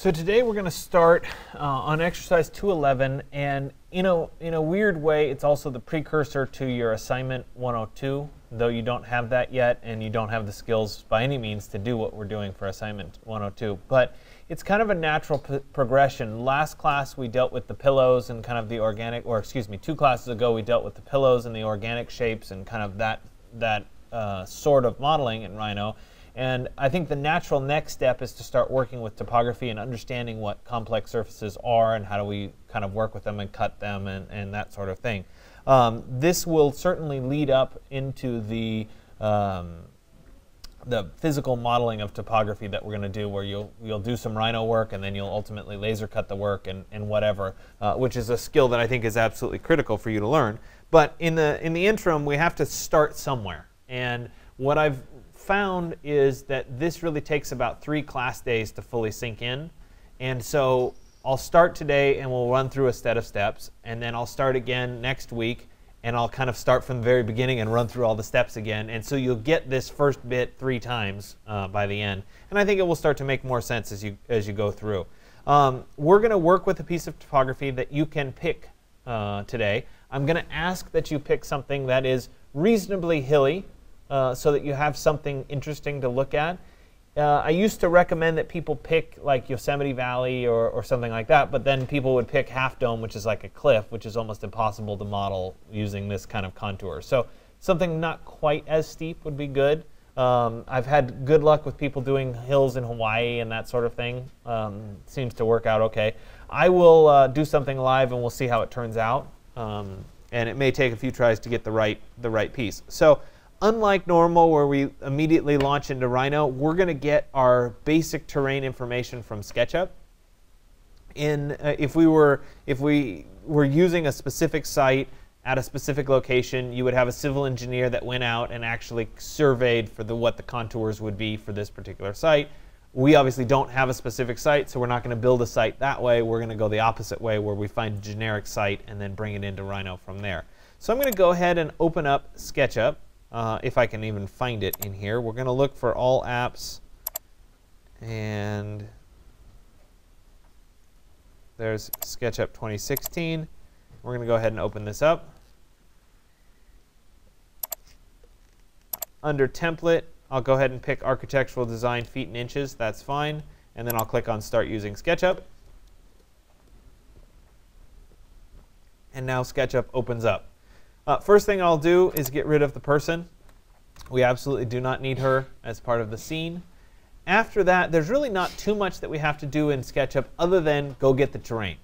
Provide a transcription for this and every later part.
So today we're going to start on exercise 211, and in a weird way, it's also the precursor to your assignment 102, though you don't have that yet, and you don't have the skills by any means to do what we're doing for assignment 102. But it's kind of a natural progression. Last class we dealt with the pillows and kind of the organic, or excuse me, 2 classes ago we dealt with the pillows and the organic shapes and kind of that sort of modeling in Rhino. And I think the natural next step is to start working with topography and understanding what complex surfaces are and how do we kind of work with them and cut them and that sort of thing. This will certainly lead up into the physical modeling of topography that we're going to do, where you'll do some Rhino work and then you'll ultimately laser cut the work and whatever, which is a skill that I think is absolutely critical for you to learn. But in the interim, we have to start somewhere. And what I've found is that this really takes about 3 class days to fully sink in. And so I'll start today and we'll run through a set of steps, and then I'll start again next week and I'll kind of start from the very beginning and run through all the steps again. And so you'll get this first bit 3 times by the end. And I think it will start to make more sense as you go through. We're going to work with a piece of topography that you can pick today. I'm going to ask that you pick something that is reasonably hilly, so that you have something interesting to look at. I used to recommend that people pick like Yosemite Valley or something like that, but then people would pick Half Dome, which is like a cliff, which is almost impossible to model using this kind of contour. So something not quite as steep would be good. I've had good luck with people doing hills in Hawaii and that sort of thing. Seems to work out okay. I will do something live and we'll see how it turns out. And it may take a few tries to get the right piece. So unlike normal, where we immediately launch into Rhino, we're going to get our basic terrain information from SketchUp. If we were using a specific site at a specific location, you would have a civil engineer that went out and actually surveyed for what the contours would be for this particular site. We obviously don't have a specific site, so we're not going to build a site that way. We're going to go the opposite way, where we find a generic site and then bring it into Rhino from there. So I'm going to go ahead and open up SketchUp. If I can even find it in here. We're going to look for all apps, and there's SketchUp 2016. We're going to go ahead and open this up. Under template, I'll go ahead and pick architectural design feet and inches. That's fine. And then I'll click on start using SketchUp. And now SketchUp opens up. First thing I'll do is get rid of the person. We absolutely do not need her as part of the scene. After that, there's really not too much that we have to do in SketchUp other than go get the terrain.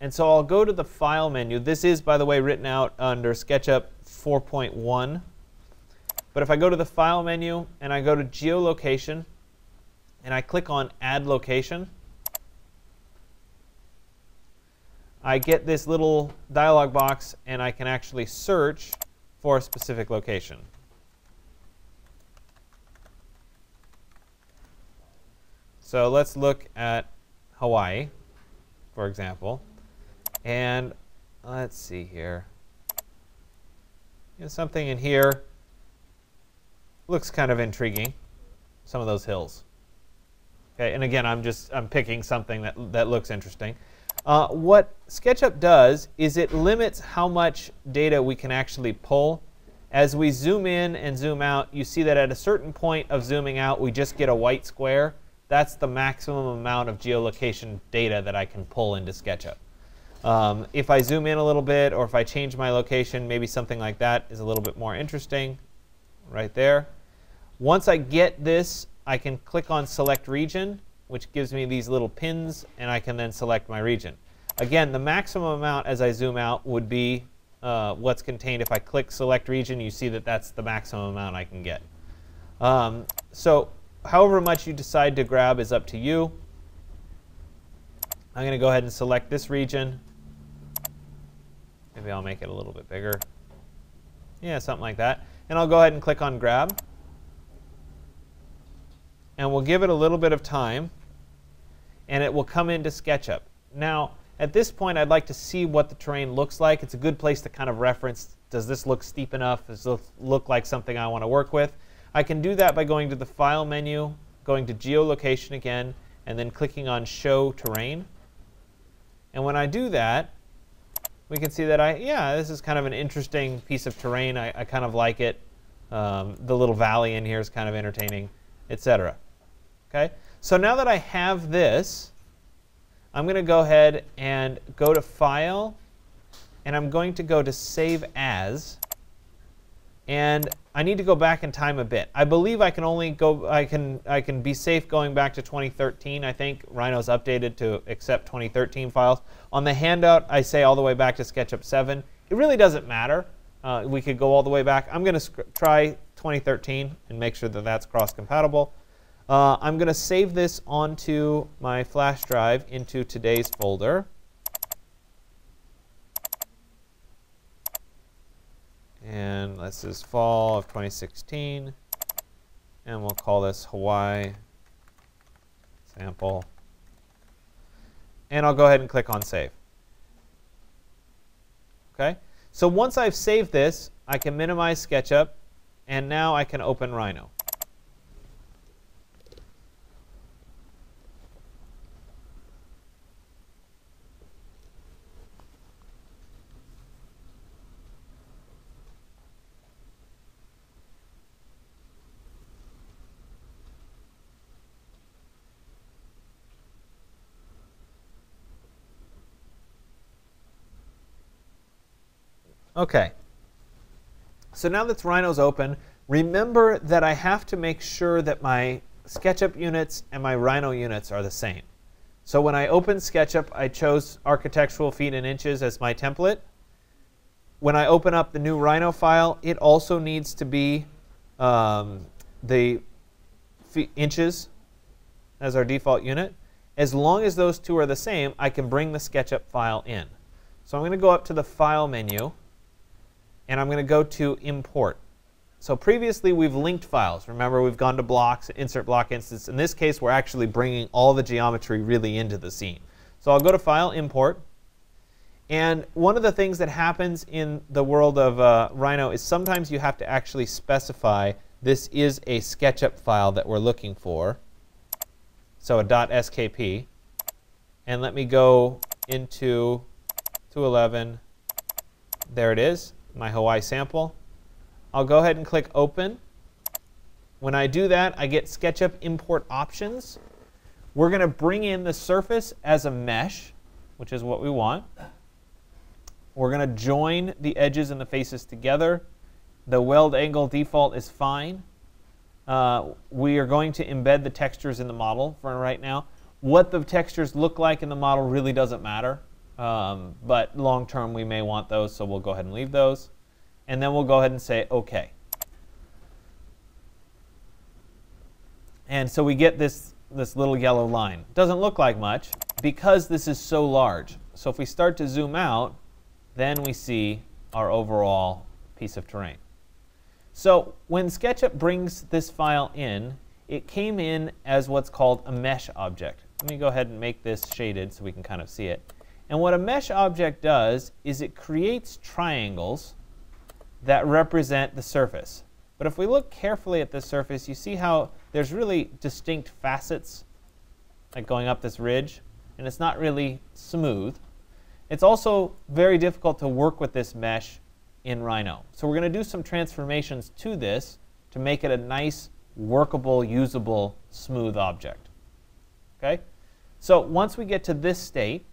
And so I'll go to the File menu. This is, by the way, written out under SketchUp 4.1. But if I go to the File menu and I go to Geolocation and I click on Add Location, I get this little dialog box and I can actually search for a specific location. So let's look at Hawaii, for example. And let's see here. Something in here looks kind of intriguing. Some of those hills. Okay, and again, I'm picking something that looks interesting. What SketchUp does is it limits how much data we can actually pull. As we zoom in and zoom out, you see that at a certain point of zooming out, we just get a white square. That's the maximum amount of geolocation data that I can pull into SketchUp. If I zoom in a little bit, or if I change my location, maybe something like that is a little bit more interesting right there. Once I get this, I can click on Select Region, which gives me these little pins, and I can then select my region. Again, the maximum amount as I zoom out would be what's contained. If I click Select Region, you see that that's the maximum amount I can get. So however much you decide to grab is up to you. I'm going to go ahead and select this region. Maybe I'll make it a little bit bigger. Yeah, something like that. And I'll go ahead and click on Grab. And we'll give it a little bit of time, and it will come into SketchUp. Now, at this point, I'd like to see what the terrain looks like. It's a good place to kind of reference, does this look steep enough? Does this look like something I want to work with? I can do that by going to the File menu, going to Geolocation again, and then clicking on Show Terrain. And when I do that, we can see that this is kind of an interesting piece of terrain. I kind of like it. The little valley in here is kind of entertaining, etc. Okay? So now that I have this, I'm going to go ahead and go to File, and I'm going to go to Save As. And I need to go back in time a bit. I believe I can only go, I can be safe going back to 2013. I think Rhino's updated to accept 2013 files. On the handout, I say all the way back to SketchUp 7. It really doesn't matter. We could go all the way back. I'm going to try 2013 and make sure that that's cross-compatible. I'm going to save this onto my flash drive into today's folder. And this is fall of 2016. And we'll call this Hawaii sample. And I'll go ahead and click on Save. Okay? So once I've saved this, I can minimize SketchUp, and now I can open Rhino. Okay, so now that Rhino's open, remember that I have to make sure that my SketchUp units and my Rhino units are the same. So when I opened SketchUp, I chose architectural feet and inches as my template. When I open up the new Rhino file, it also needs to be the inches as our default unit. As long as those two are the same, I can bring the SketchUp file in. So I'm going to go up to the File menu, and I'm going to go to Import. So previously, we've linked files. Remember, we've gone to blocks, insert block instance. In this case, we're actually bringing all the geometry really into the scene. So I'll go to File, Import. And one of the things that happens in the world of Rhino is sometimes you have to actually specify this is a SketchUp file that we're looking for. So a .skp. And let me go into 211. There it is, my Hawaii sample. I'll go ahead and click Open. When I do that, I get SketchUp import options. We're going to bring in the surface as a mesh, which is what we want. We're going to join the edges and the faces together. The weld angle default is fine. We are going to embed the textures in the model for right now. What the textures look like in the model really doesn't matter. But long term, we may want those, so we'll go ahead and leave those. And then we'll go ahead and say OK. And so we get this little yellow line. Doesn't look like much because this is so large. So if we start to zoom out, then we see our overall piece of terrain. So when SketchUp brings this file in, it came in as what's called a mesh object. Let me go ahead and make this shaded so we can kind of see it. And what a mesh object does is it creates triangles that represent the surface. But if we look carefully at this surface, you see how there's really distinct facets, like going up this ridge, and it's not really smooth. It's also very difficult to work with this mesh in Rhino. So we're going to do some transformations to this to make it a nice, workable, usable, smooth object. Okay? So once we get to this state,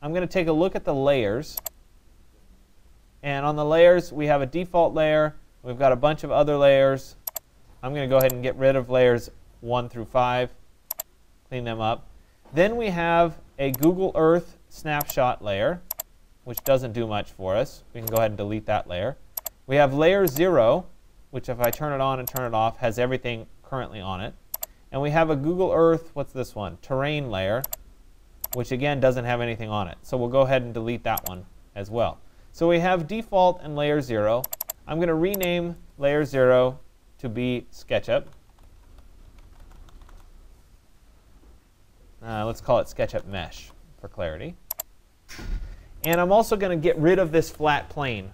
I'm going to take a look at the layers. And on the layers, we have a default layer. We've got a bunch of other layers. I'm going to go ahead and get rid of layers 1 through 5, clean them up. Then we have a Google Earth snapshot layer, which doesn't do much for us. We can go ahead and delete that layer. We have layer 0, which if I turn it on and turn it off, has everything currently on it. And we have a Google Earth, what's this one? Terrain layer, which again doesn't have anything on it. So we'll go ahead and delete that one as well. So we have default and layer 0. I'm going to rename layer 0 to be SketchUp. Let's call it SketchUp Mesh for clarity. And I'm also going to get rid of this flat plane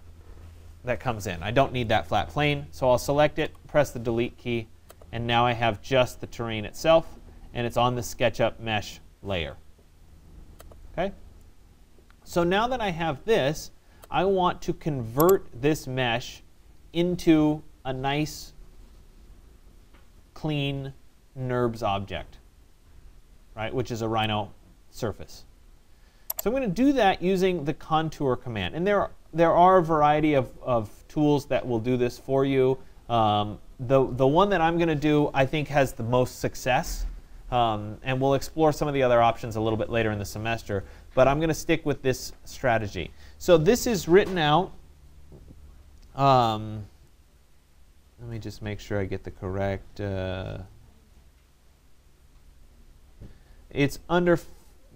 that comes in. I don't need that flat plane, so I'll select it, press the delete key, and now I have just the terrain itself. and it's on the SketchUp mesh layer. Okay? So now that I have this, I want to convert this mesh into a nice, clean NURBS object, right, which is a Rhino surface. So I'm going to do that using the contour command. And there are a variety of tools that will do this for you. The one that I'm going to do, I think, has the most success. And we'll explore some of the other options a little bit later in the semester. But I'm going to stick with this strategy. So this is written out. Let me just make sure I get the correct. It's under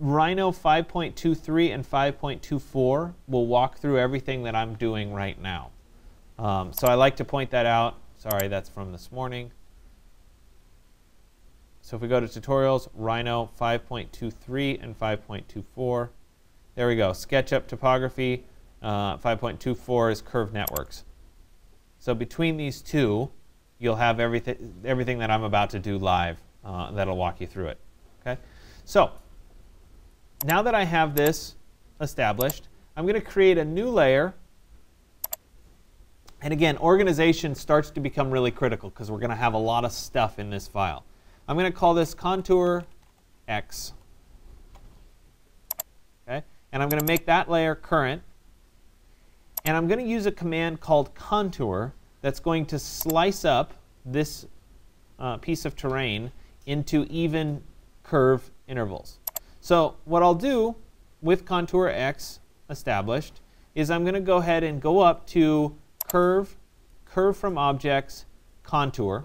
Rhino 5.23 and 5.24. We'll walk through everything that I'm doing right now. So I like to point that out. Sorry, that's from this morning. So if we go to tutorials, Rhino 5.23 and 5.24. There we go. SketchUp topography. 5.24 is curved networks. So between these two, you'll have everything that I'm about to do live that'll walk you through it. Okay. So now that I have this established, I'm going to create a new layer. And again, organization starts to become really critical because we're going to have a lot of stuff in this file. I'm going to call this contour X. Okay? And I'm going to make that layer current. And I'm going to use a command called contour that's going to slice up this piece of terrain into even curve intervals. So what I'll do with contour X established is I'm going to go ahead and go up to curve from objects, contour,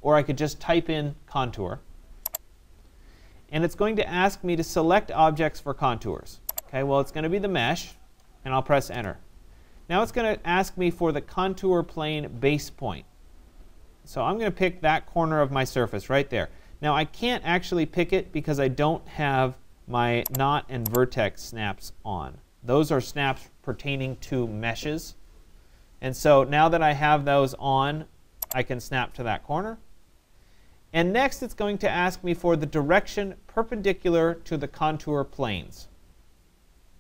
or I could just type in contour. And it's going to ask me to select objects for contours. Okay, well, it's going to be the mesh, and I'll press enter. Now it's going to ask me for the contour plane base point. So I'm going to pick that corner of my surface right there. Now I can't actually pick it because I don't have my knot and vertex snaps on. Those are snaps pertaining to meshes. And so now that I have those on, I can snap to that corner. And next it's going to ask me for the direction perpendicular to the contour planes.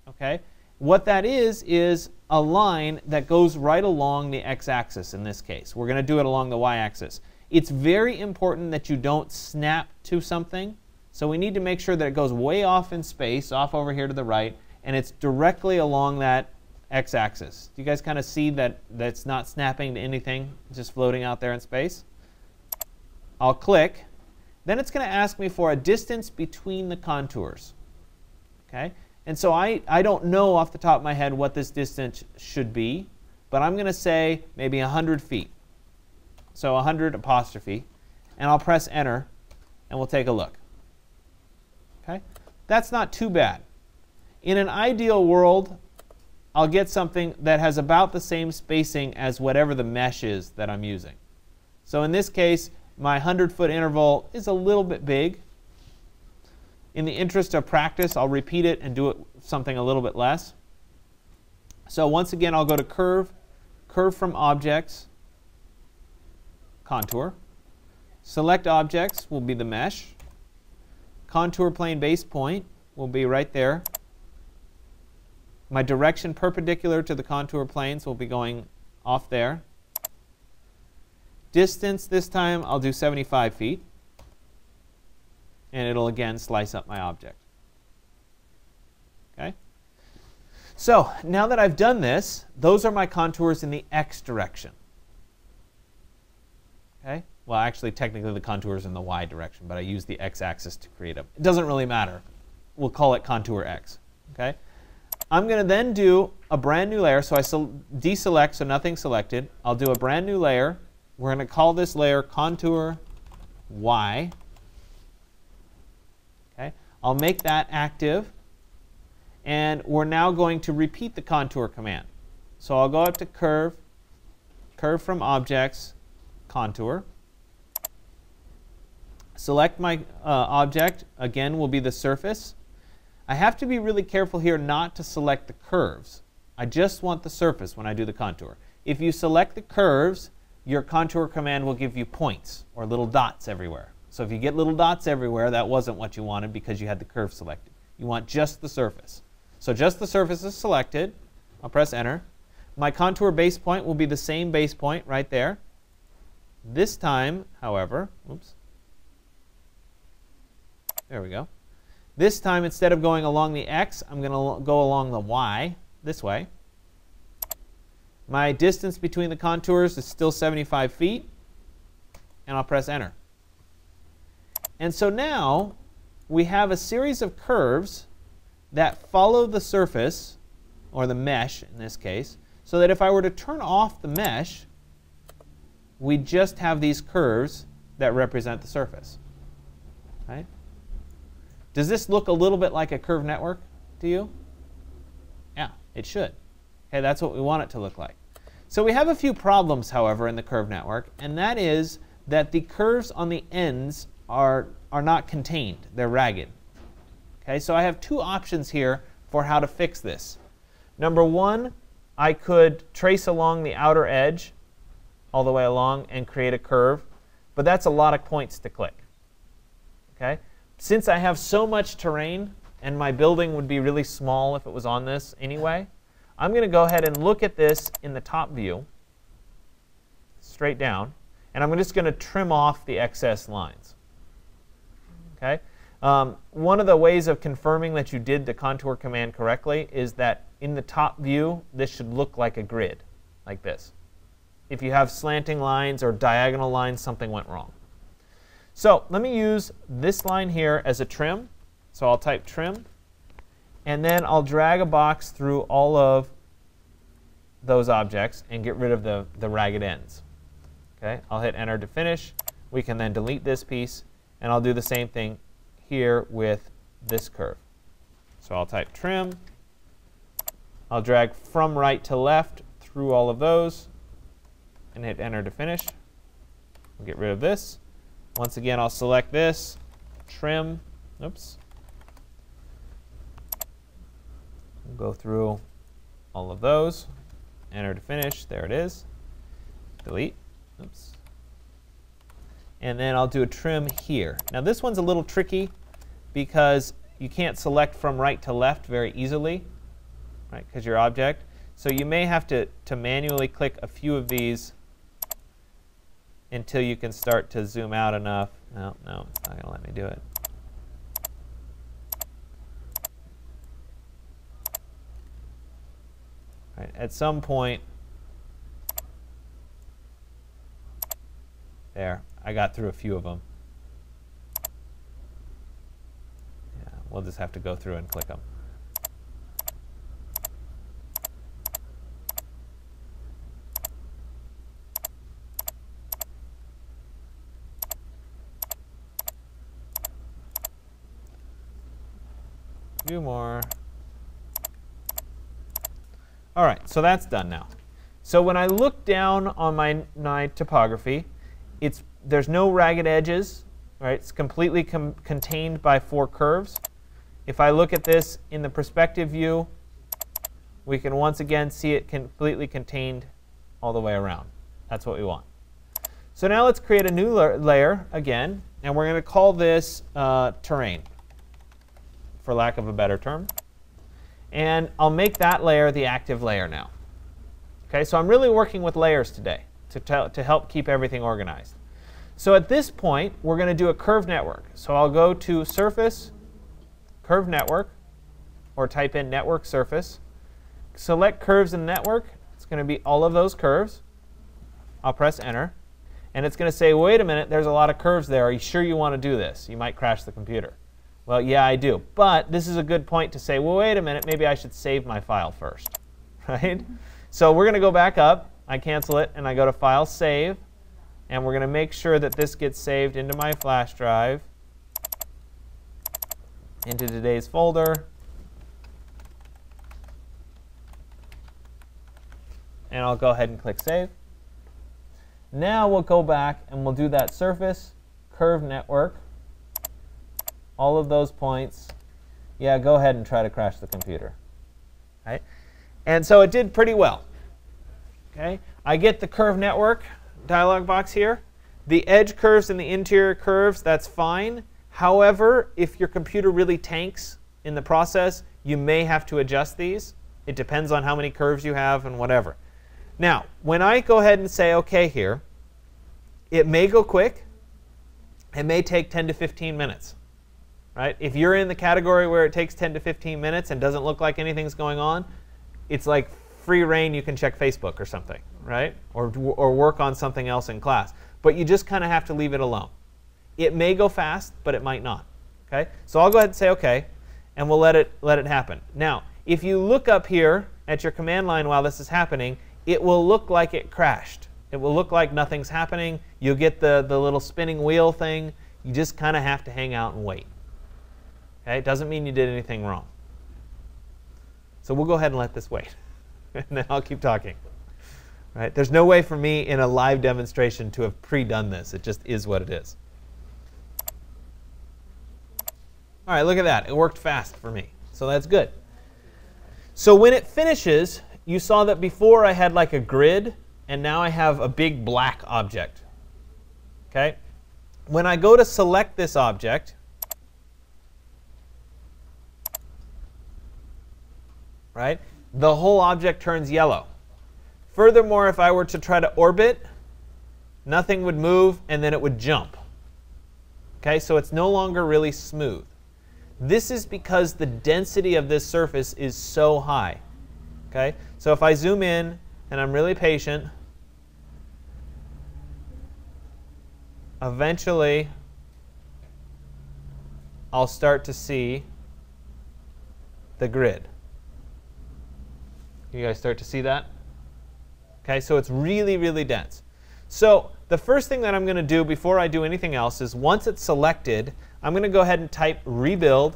Okay? What that is a line that goes right along the x-axis in this case. We're going to do it along the y-axis. It's very important that you don't snap to something. So we need to make sure that it goes way off in space, off over here to the right, and it's directly along that x-axis. Do you guys kind of see that that's not snapping to anything, just floating out there in space? I'll click. Then it's going to ask me for a distance between the contours. Okay? And so I don't know off the top of my head what this distance should be, but I'm going to say maybe 100 feet. So 100 apostrophe. And I'll press enter, and we'll take a look. Okay? That's not too bad. In an ideal world, I'll get something that has about the same spacing as whatever the mesh is that I'm using. So in this case, my 100-foot interval is a little bit big. In the interest of practice, I'll repeat it and do it something a little bit less. So once again, I'll go to curve, curve from objects, contour. Select objects will be the mesh. Contour plane base point will be right there. My direction perpendicular to the contour planes will be going off there. Distance this time, I'll do 75 feet. And it'll again slice up my object. Okay? So now that I've done this, those are my contours in the x direction. Okay? Well, actually, technically the contour is in the y direction, but I use the x-axis to create them. It doesn't really matter. We'll call it contour x. Okay? I'm going to then do a brand new layer. So I deselect, so nothing's selected. I'll do a brand new layer. We're going to call this layer contour y. Okay? I'll make that active. And we're now going to repeat the contour command. So I'll go up to curve, curve from objects, contour. Select my object. Again, will be the surface. I have to be really careful here not to select the curves. I just want the surface when I do the contour. If you select the curves, your contour command will give you points or little dots everywhere. So if you get little dots everywhere, that wasn't what you wanted because you had the curve selected. You want just the surface. So just the surface is selected. I'll press enter. My contour base point will be the same base point right there. This time, however, oops. There we go. This time, instead of going along the x, I'm going to go along the y this way. My distance between the contours is still 75 feet. And I'll press enter. And so now we have a series of curves that follow the surface, or the mesh in this case, so that if I were to turn off the mesh, we just have these curves that represent the surface. Right? Does this look a little bit like a curved network to you? Yeah, it should. Okay, that's what we want it to look like. So we have a few problems, however, in the curved network, and that is that the curves on the ends are not contained. They're ragged. Okay, so I have two options here for how to fix this. Number one, I could trace along the outer edge all the way along and create a curve, but that's a lot of points to click. Okay? Since I have so much terrain, and my building would be really small if it was on this anyway, I'm going to go ahead and look at this in the top view, straight down, and I'm just going to trim off the excess lines. Okay? One of the ways of confirming that you did the contour command correctly is that in the top view, this should look like a grid, like this. If you have slanting lines or diagonal lines, something went wrong. So let me use this line here as a trim. So I'll type trim, and then I'll drag a box through all of those objects and get rid of the ragged ends. Okay? I'll hit enter to finish. We can then delete this piece, and I'll do the same thing here with this curve. So I'll type trim. I'll drag from right to left through all of those and hit enter to finish. We'll get rid of this. Once again, I'll select this, trim, oops. We'll go through all of those, enter to finish, there it is. Delete, oops. And then I'll do a trim here. Now this one's a little tricky because you can't select from right to left very easily, right, because your object. So you may have to manually click a few of these until you can start to zoom out enough. No, it's not going to let me do it. Right, at some point, there, I got through a few of them. Yeah, we'll just have to go through and click them. Few more. All right, so that's done now. So when I look down on my topography, there's no ragged edges, right? It's completely contained by 4 curves. If I look at this in the perspective view, we can once again see it completely contained all the way around. That's what we want. So now let's create a new layer again, and we're going to call this terrain, for lack of a better term. And I'll make that layer the active layer now. Okay, so I'm really working with layers today to help keep everything organized. So at this point, we're going to do a curved network. So I'll go to Surface, Curved Network, or type in Network Surface. Select Curves in Network. It's going to be all of those curves. I'll press Enter. And it's going to say, wait a minute, there's a lot of curves there. Are you sure you want to do this? You might crash the computer. Well, yeah, I do. But this is a good point to say, well, wait a minute, maybe I should save my file first. Right? So we're going to go back up. I cancel it, and I go to File, Save. And we're going to make sure that this gets saved into my flash drive, into today's folder. And I'll go ahead and click Save. Now we'll go back, and we'll do that surface, curved network. All of those points. Yeah, go ahead and try to crash the computer. Right? And so it did pretty well. Okay? I get the curved network dialog box here. The edge curves and the interior curves, that's fine. However, if your computer really tanks in the process, you may have to adjust these. It depends on how many curves you have and whatever. Now, when I go ahead and say OK here, it may go quick. It may take 10 to 15 minutes. Right? If you're in the category where it takes 10 to 15 minutes and doesn't look like anything's going on, it's like free reign. You can check Facebook or something, right? Or work on something else in class. But you just kind of have to leave it alone. It may go fast, but it might not. Okay? So I'll go ahead and say OK, and we'll let it happen. Now, if you look up here at your command line while this is happening, it will look like it crashed. It will look like nothing's happening. You'll get the little spinning wheel thing. You just kind of have to hang out and wait. Okay? It doesn't mean you did anything wrong. So we'll go ahead and let this wait. And then I'll keep talking. Right? There's no way for me in a live demonstration to have pre-done this. It just is what it is. All right, look at that. It worked fast for me. So that's good. So when it finishes, you saw that before I had like a grid, and now I have a big black object. Okay? When I go to select this object, right, the whole object turns yellow. Furthermore, if I were to try to orbit, nothing would move, and then it would jump. Okay, so it's no longer really smooth. This is because the density of this surface is so high. Okay, so if I zoom in, and I'm really patient, eventually I'll start to see the grid. You guys start to see that? Okay, so it's really, really dense. So the first thing that I'm going to do before I do anything else is once it's selected, I'm going to go ahead and type rebuild,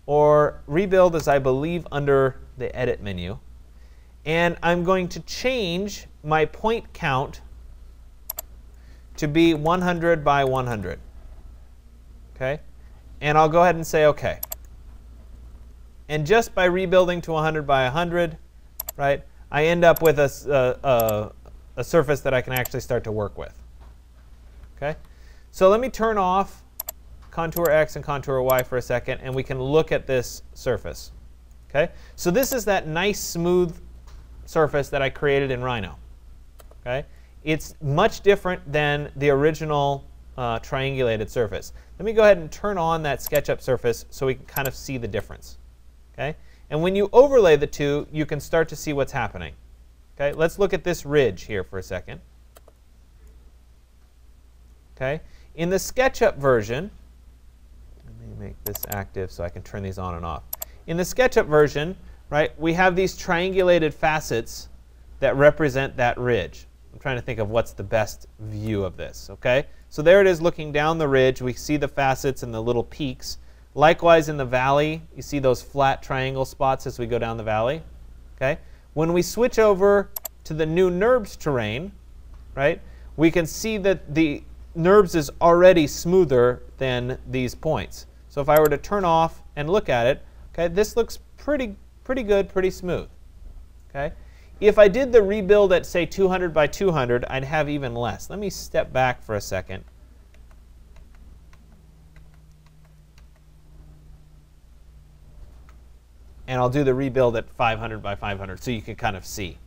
or rebuild is, I believe, under the edit menu. And I'm going to change my point count to be 100 by 100. Okay? And I'll go ahead and say OK. And just by rebuilding to 100 by 100, right, I end up with a surface that I can actually start to work with. Okay? So let me turn off contour X and contour Y for a second, and we can look at this surface. Okay? So this is that nice, smooth surface that I created in Rhino. Okay? It's much different than the original triangulated surface. Let me go ahead and turn on that SketchUp surface so we can kind of see the difference. Okay? And when you overlay the two, you can start to see what's happening. Okay? Let's look at this ridge here for a second. Okay? In the SketchUp version, let me make this active so I can turn these on and off. In the SketchUp version, right, we have these triangulated facets that represent that ridge. I'm trying to think of what's the best view of this. Okay? So there it is looking down the ridge. We see the facets and the little peaks. Likewise, in the valley, you see those flat triangle spots as we go down the valley. Okay? When we switch over to the new NURBS terrain, right, we can see that the NURBS is already smoother than these points. So if I were to turn off and look at it, okay, this looks pretty good, pretty smooth. Okay? If I did the rebuild at, say, 200 by 200, I'd have even less. Let me step back for a second. And I'll do the rebuild at 500 by 500 so you can kind of see.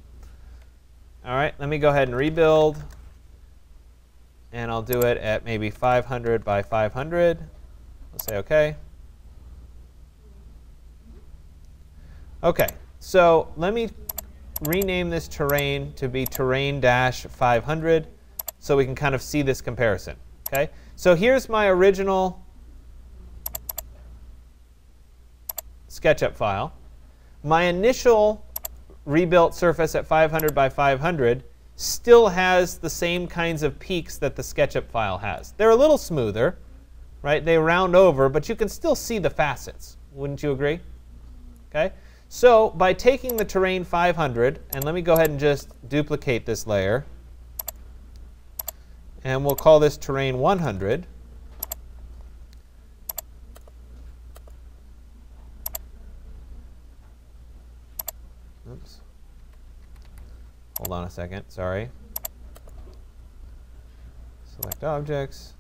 All right, let me go ahead and rebuild. And I'll do it at maybe 500 by 500. Let's say OK. OK, so let me rename this terrain to be terrain-500 so we can kind of see this comparison. Okay, so here's my original SketchUp file. My initial rebuilt surface at 500 by 500 still has the same kinds of peaks that the SketchUp file has. They're a little smoother, right? They round over, but you can still see the facets. Wouldn't you agree? Okay. So by taking the terrain 500, and let me go ahead and just duplicate this layer, and we'll call this terrain 100. Oops. Hold on a second, sorry. Select objects.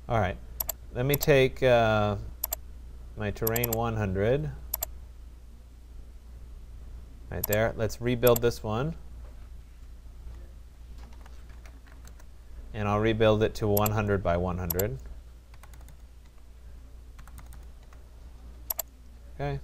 All right, let me take my terrain 100 right there. Let's rebuild this one. And I'll rebuild it to 100 by 100. Okay.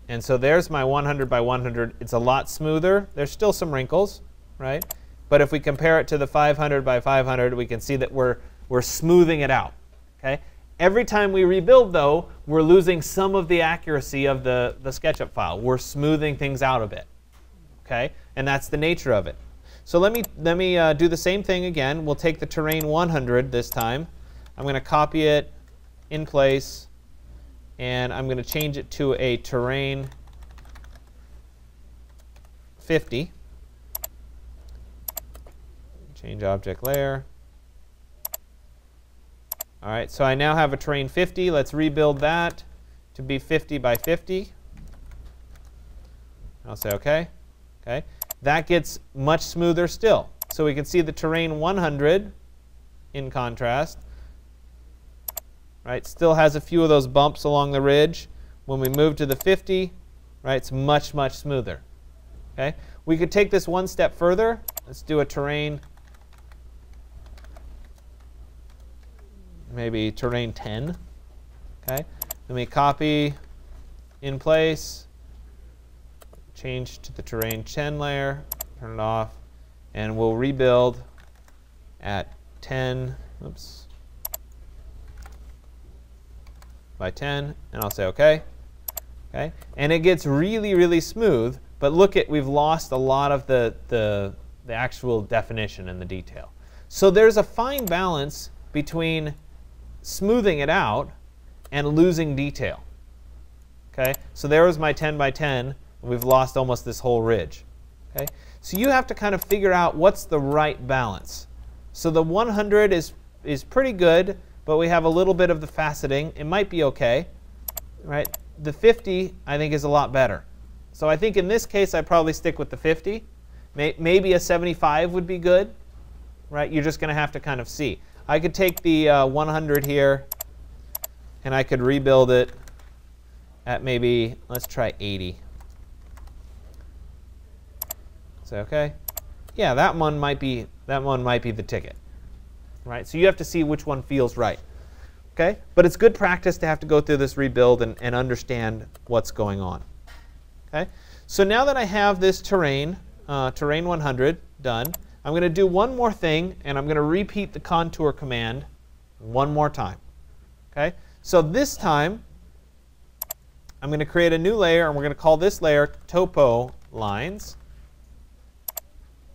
And so there's my 100 by 100. It's a lot smoother. There's still some wrinkles, right? But if we compare it to the 500 by 500, we can see that we're smoothing it out. Okay. Every time we rebuild, though, we're losing some of the accuracy of the SketchUp file. We're smoothing things out a bit. Okay. And that's the nature of it. So let me do the same thing again. We'll take the terrain 100 this time. I'm going to copy it in place, and I'm going to change it to a terrain 50. Change object layer. All right, so I now have a terrain 50. Let's rebuild that to be 50 by 50. I'll say OK. Okay. That gets much smoother still. So we can see the terrain 100 in contrast. Right, still has a few of those bumps along the ridge. When we move to the 50, right, it's much, much smoother. Okay? We could take this one step further. Let's do a terrain, maybe terrain 10. Okay? Let me copy in place. Change to the terrain 10 layer, turn it off, and we'll rebuild at 10 by 10, and I'll say OK. Okay, and it gets really, really smooth, but look at, we've lost a lot of the actual definition and the detail. So there's a fine balance between smoothing it out and losing detail. Okay, so there was my 10 by 10. We've lost almost this whole ridge. Okay? So you have to kind of figure out what's the right balance. So the 100 is pretty good, but we have a little bit of the faceting. It might be OK. Right? The 50, I think, is a lot better. So I think in this case, I'd probably stick with the 50. Maybe a 75 would be good. Right? You're just going to have to kind of see. I could take the 100 here, and I could rebuild it at maybe, let's try 80. Say OK. Yeah, that one might be the ticket. Right? So you have to see which one feels right. Okay? But it's good practice to have to go through this rebuild and understand what's going on. Okay? So now that I have this terrain 100 done, I'm going to do one more thing, and I'm going to repeat the contour command one more time. Okay? So this time, I'm going to create a new layer, and we're going to call this layer Topo Lines.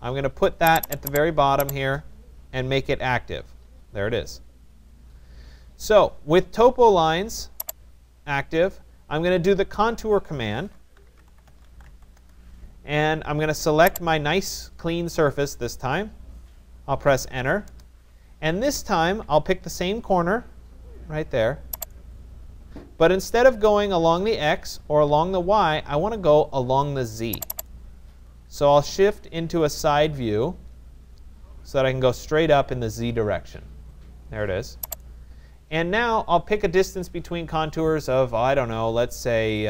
I'm going to put that at the very bottom here and make it active. There it is. So with Topo Lines active, I'm going to do the contour command. And I'm going to select my nice clean surface this time. I'll press Enter. And this time, I'll pick the same corner right there. But instead of going along the X or along the Y, I want to go along the Z. So I'll shift into a side view so that I can go straight up in the Z direction. There it is. And now I'll pick a distance between contours of, I don't know, let's say,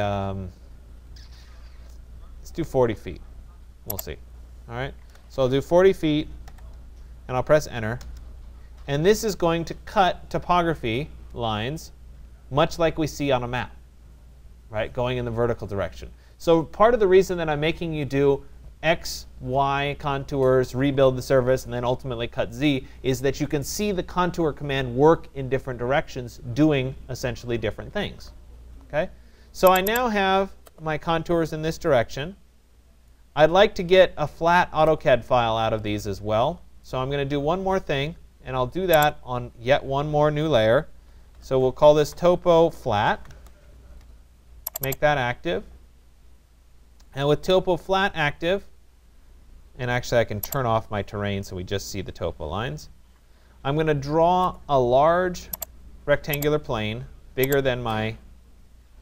let's do 40 feet. We'll see. All right. So I'll do 40 feet, and I'll press Enter. And this is going to cut topography lines, much like we see on a map, right, going in the vertical direction. So part of the reason that I'm making you do X, Y contours, rebuild the surface, and then ultimately cut Z is that you can see the contour command work in different directions, doing essentially different things. Okay? So I now have my contours in this direction. I'd like to get a flat AutoCAD file out of these as well. So I'm going to do one more thing, and I'll do that on yet one more new layer. So we'll call this Topo Flat. Make that active. And with Topo Flat active, and actually I can turn off my terrain so we just see the topo lines. I'm going to draw a large rectangular plane bigger than my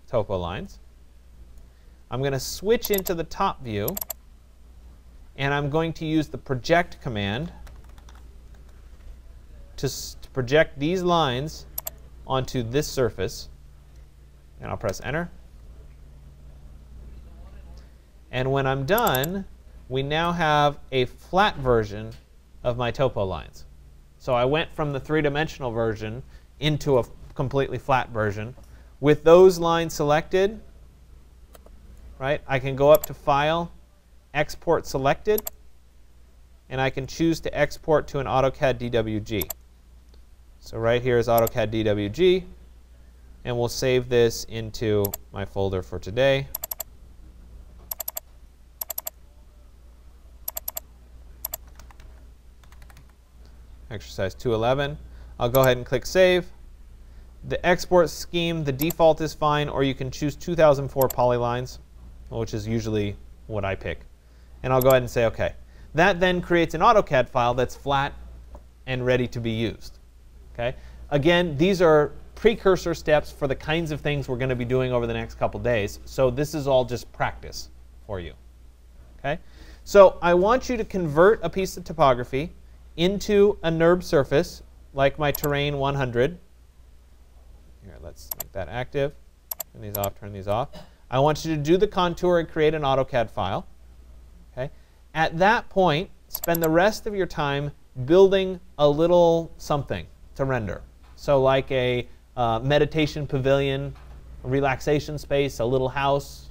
topo lines. I'm going to switch into the top view, and I'm going to use the project command to project these lines onto this surface. And I'll press enter. And when I'm done, we now have a flat version of my topo lines. So I went from the three-dimensional version into a completely flat version. With those lines selected, right, I can go up to File, Export Selected, and I can choose to export to an AutoCAD DWG. So right here is AutoCAD DWG, and we'll save this into my folder for today. Exercise 211. I'll go ahead and click Save. The export scheme, the default is fine, or you can choose 2004 polylines, which is usually what I pick. And I'll go ahead and say OK. That then creates an AutoCAD file that's flat and ready to be used. Okay? Again, these are precursor steps for the kinds of things we're going to be doing over the next couple days. So this is all just practice for you. Okay? So I want you to convert a piece of topography into a NURB surface, like my terrain 100. Here, let's make that active. Turn these off, turn these off. I want you to do the contour and create an AutoCAD file. Okay? At that point, spend the rest of your time building a little something to render. So like a meditation pavilion, a relaxation space, a little house,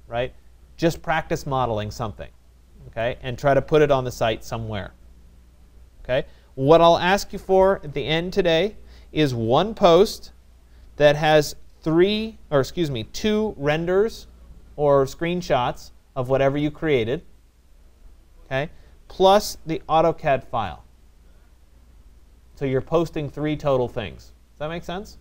right? Just practice modeling something, okay? And try to put it on the site somewhere, okay? What I'll ask you for at the end today is one post that has two renders or screenshots of whatever you created, okay? Plus the AutoCAD file. So you're posting 3 total things. Does that make sense?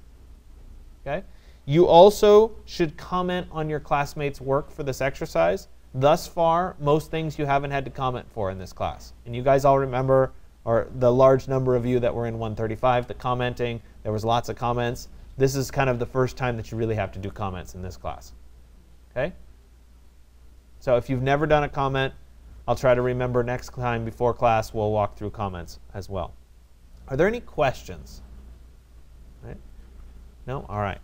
Okay. You also should comment on your classmates' work for this exercise. Thus far, most things you haven't had to comment for in this class. And you guys all remember, or the large number of you that were in 135, the commenting, there was lots of comments. This is kind of the first time that you really have to do comments in this class. Okay? So if you've never done a comment, I'll try to remember next time before class we'll walk through comments as well. Are there any questions? Right? No? All right.